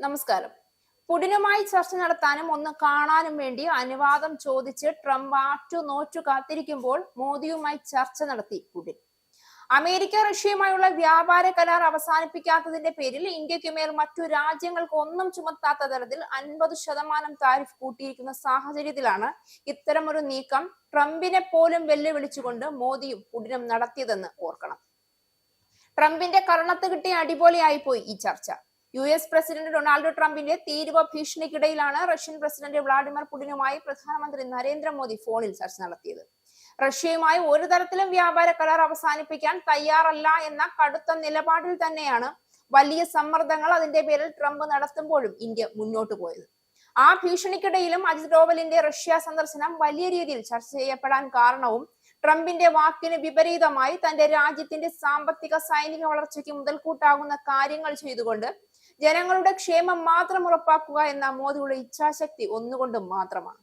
നമസ്കാരം. പുടിനുമായി ചർച്ച നടത്താനും ഒന്ന് കാണാനും വേണ്ടി അനുവാദം ചോദിച്ച് ട്രംപ് ആറ്റുനോറ്റു കാത്തിരിക്കുമ്പോൾ മോദിയുമായി ചർച്ച നടത്തി പുടിൻ. അമേരിക്ക റഷ്യയുമായുള്ള വ്യാപാര കരാർ അവസാനിപ്പിക്കാത്തതിന്റെ പേരിൽ ഇന്ത്യക്കുമേൽ മറ്റു രാജ്യങ്ങൾക്ക് ഒന്നും ചുമത്താത്ത തരത്തിൽ 50% താരിഫ് കൂട്ടിയിരിക്കുന്ന സാഹചര്യത്തിലാണ് ഇത്തരമൊരു നീക്കം ട്രംപിനെ പോലും വെല്ലുവിളിച്ചുകൊണ്ട് മോദിയും പുടിനും നടത്തിയതെന്ന് ഓർക്കണം. ട്രംപിന്റെ കർണത്ത് കിട്ടിയ അടിപൊളിയായി പോയി ഈ ചർച്ച. US പ്രസിഡന്റ് ഡൊണാൾഡ് ട്രംപിന്റെ തീരുവ ഭീഷണിക്കിടയിലാണ് റഷ്യൻ പ്രസിഡന്റ് വ്ളാഡിമിർ പുടിനുമായി പ്രധാനമന്ത്രി നരേന്ദ്രമോദി ഫോണിൽ ചർച്ച നടത്തിയത്. റഷ്യയുമായി ഒരു തരത്തിലും വ്യാപാര കരാർ അവസാനിപ്പിക്കാൻ തയ്യാറല്ല എന്ന കടുത്ത നിലപാടിൽ തന്നെയാണ് വലിയ സമ്മർദ്ദങ്ങൾ അതിന്റെ പേരിൽ ട്രംപ് നടത്തുമ്പോഴും ഇന്ത്യ മുന്നോട്ട് പോയത്. ആ ഭീഷണിക്കിടയിലും അജിത് ഡോവലിന്റെ റഷ്യ സന്ദർശനം വലിയ രീതിയിൽ ചർച്ച ചെയ്യപ്പെടാൻ കാരണവും ട്രംപിന്റെ വാക്കിന് വിപരീതമായി തന്റെ രാജ്യത്തിന്റെ സാമ്പത്തിക സൈനിക വളർച്ചയ്ക്ക് മുതൽക്കൂട്ടാകുന്ന കാര്യങ്ങൾ ചെയ്തുകൊണ്ട് ജനങ്ങളുടെ ക്ഷേമം മാത്രം ഉറപ്പാക്കുക എന്ന മോദിയുടെ ഇച്ഛാശക്തി ഒന്നുകൊണ്ടും മാത്രമാണ്.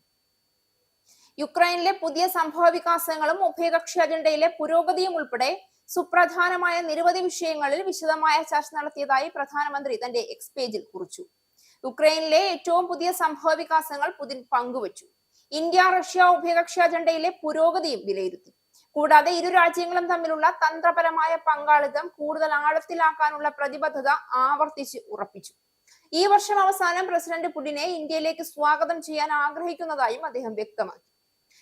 യുക്രൈനിലെ പുതിയ സംഭവ വികാസങ്ങളും ഉഭയകക്ഷി അജണ്ടയിലെ പുരോഗതിയും ഉൾപ്പെടെ സുപ്രധാനമായ നിരവധി വിഷയങ്ങളിൽ വിശദമായ ചർച്ച നടത്തിയതായി പ്രധാനമന്ത്രി തന്റെ എക്സ് പേജിൽ കുറിച്ചു. യുക്രൈനിലെ ഏറ്റവും പുതിയ സംഭവ വികാസങ്ങൾ പുടിൻ പങ്കുവച്ചു. ഇന്ത്യ റഷ്യ ഉഭയകക്ഷി അജണ്ടയിലെ പുരോഗതിയും വിലയിരുത്തി. കൂടാതെ ഇരു രാജ്യങ്ങളും തമ്മിലുള്ള തന്ത്രപരമായ പങ്കാളിത്തം കൂടുതൽ ആഴത്തിലാക്കാനുള്ള പ്രതിബദ്ധത ആവർത്തിച്ച് ഉറപ്പിച്ചു. ഈ വർഷം അവസാനം പ്രസിഡന്റ് പുടിനെ ഇന്ത്യയിലേക്ക് സ്വാഗതം ചെയ്യാൻ ആഗ്രഹിക്കുന്നതായും അദ്ദേഹം വ്യക്തമാക്കി.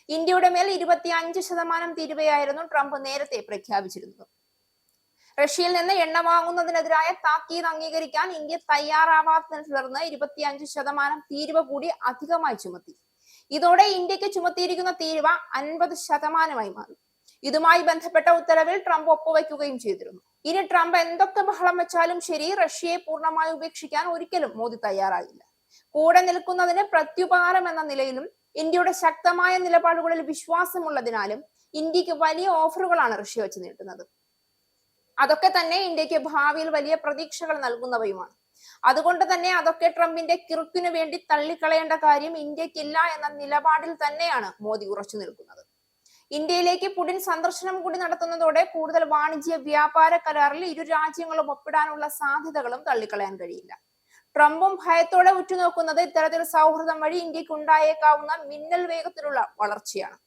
ഇന്ത്യയുടെ മേൽ 25% തീരുവയായിരുന്നു ട്രംപ് നേരത്തെ പ്രഖ്യാപിച്ചിരുന്നത്. റഷ്യയിൽ നിന്ന് എണ്ണ വാങ്ങുന്നതിനെതിരായ താക്കീത് അംഗീകരിക്കാൻ ഇന്ത്യ തയ്യാറാവാത്തതിനെ തുടർന്ന് 25% തീരുവ കൂടി അധികമായി ചുമത്തി. ഇതോടെ ഇന്ത്യക്ക് ചുമത്തിയിരിക്കുന്ന തീരുവ 50% മാറി. ഇതുമായി ബന്ധപ്പെട്ട ഉത്തരവിൽ ട്രംപ് ഒപ്പുവെക്കുകയും ചെയ്തിരുന്നു. ഇനി ട്രംപ് എന്തൊക്കെ ബഹളം വെച്ചാലും ശരി, റഷ്യയെ പൂർണ്ണമായി ഉപേക്ഷിക്കാൻ ഒരിക്കലും മോദി തയ്യാറായില്ല. കൂടെ നിൽക്കുന്നതിന് പ്രത്യുപകാരം എന്ന നിലയിലും ഇന്ത്യയുടെ ശക്തമായ നിലപാടുകളിൽ വിശ്വാസമുള്ളതിനാലും ഇന്ത്യക്ക് വലിയ ഓഫറുകളാണ് റഷ്യ വെച്ച് നീട്ടുന്നത്. അതൊക്കെ തന്നെ ഇന്ത്യക്ക് ഭാവിയിൽ വലിയ പ്രതീക്ഷകൾ നൽകുന്നവയുമാണ്. അതുകൊണ്ട് തന്നെ അതൊക്കെ ട്രംപിന്റെ കിറുക്കിനു വേണ്ടി തള്ളിക്കളയേണ്ട കാര്യം ഇന്ത്യക്കില്ല എന്ന നിലപാടിൽ തന്നെയാണ് മോദി ഉറച്ചു നിൽക്കുന്നത്. ഇന്ത്യയിലേക്ക് പുടിൻ സന്ദർശനം കൂടി നടത്തുന്നതോടെ കൂടുതൽ വാണിജ്യ വ്യാപാര കരാറിൽ ഇരു രാജ്യങ്ങളും ഒപ്പിടാനുള്ള സാധ്യതകളും തള്ളിക്കളയാൻ കഴിയില്ല. ട്രംപും ഭയത്തോടെ ഉറ്റുനോക്കുന്നത് ഇത്തരത്തിൽ സൗഹൃദം വഴി ഇന്ത്യക്ക് ഉണ്ടായേക്കാവുന്ന മിന്നൽ വേഗത്തിലുള്ള വളർച്ചയാണ്.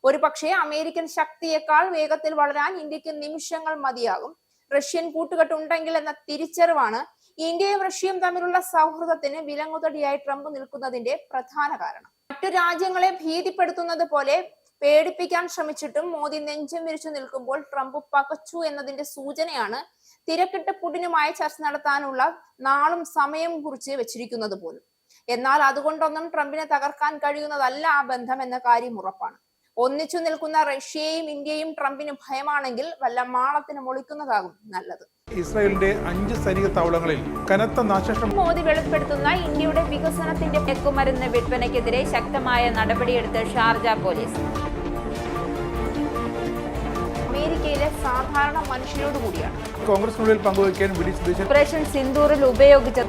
ഒരു പക്ഷേ അമേരിക്കൻ ശക്തിയേക്കാൾ വേഗത്തിൽ വളരാൻ ഇന്ത്യക്ക് നിമിഷങ്ങൾ മതിയാകും. റഷ്യൻ കൂട്ടുകെട്ടുണ്ടെങ്കിൽ എന്ന തിരിച്ചറിവാണ് ഇന്ത്യയും റഷ്യയും തമ്മിലുള്ള സൗഹൃദത്തിന് വിലങ്ങുതടിയായി ട്രംപ് നിൽക്കുന്നതിന്റെ പ്രധാന കാരണം. മറ്റു രാജ്യങ്ങളെ ഭീതിപ്പെടുത്തുന്നത് പോലെ പേടിപ്പിക്കാൻ ശ്രമിച്ചിട്ടും മോദി നെഞ്ചം വിരിച്ചു നിൽക്കുമ്പോൾ ട്രംപ് പകച്ചു എന്നതിന്റെ സൂചനയാണ് തിരക്കിട്ട് പുടിനുമായി ചർച്ച നടത്താനുള്ള നാളും സമയം കുറിച്ച് വെച്ചിരിക്കുന്നത് പോലും. എന്നാൽ അതുകൊണ്ടൊന്നും ട്രംപിനെ തകർക്കാൻ കഴിയുന്നതല്ല ആ ബന്ധം എന്ന കാര്യം ഉറപ്പാണ്. ഒന്നിച്ചു നിൽക്കുന്ന റഷ്യയും ഇന്ത്യയും ട്രംപിന് ഭയമാണെങ്കിൽ വല്ല മാളത്തിന് മൊളിക്കുന്നതാകും നല്ലത്. ഇസ്രായേലിന്റെ 5 സൈനിക താവളങ്ങളിൽ കനത്ത നാശനഷ്ടം. മോദി വെളിപ്പെടുത്തുന്ന ഇന്ത്യയുടെ വികസനത്തിന്റെ മയക്കുമരുന്ന് വിൽപ്പനയ്ക്കെതിരെ ശക്തമായ നടപടിയെടുത്ത് ഷാർജ പോലീസ്. അമേരിക്കയിലെ സാധാരണ മനുഷ്യരോട് കൂടിയാണ് കോൺഗ്രസിനുള്ളിൽ പങ്കുവയ്ക്കാൻ ഓപ്പറേഷൻ സിന്ദൂറിൽ ഉപയോഗിച്ച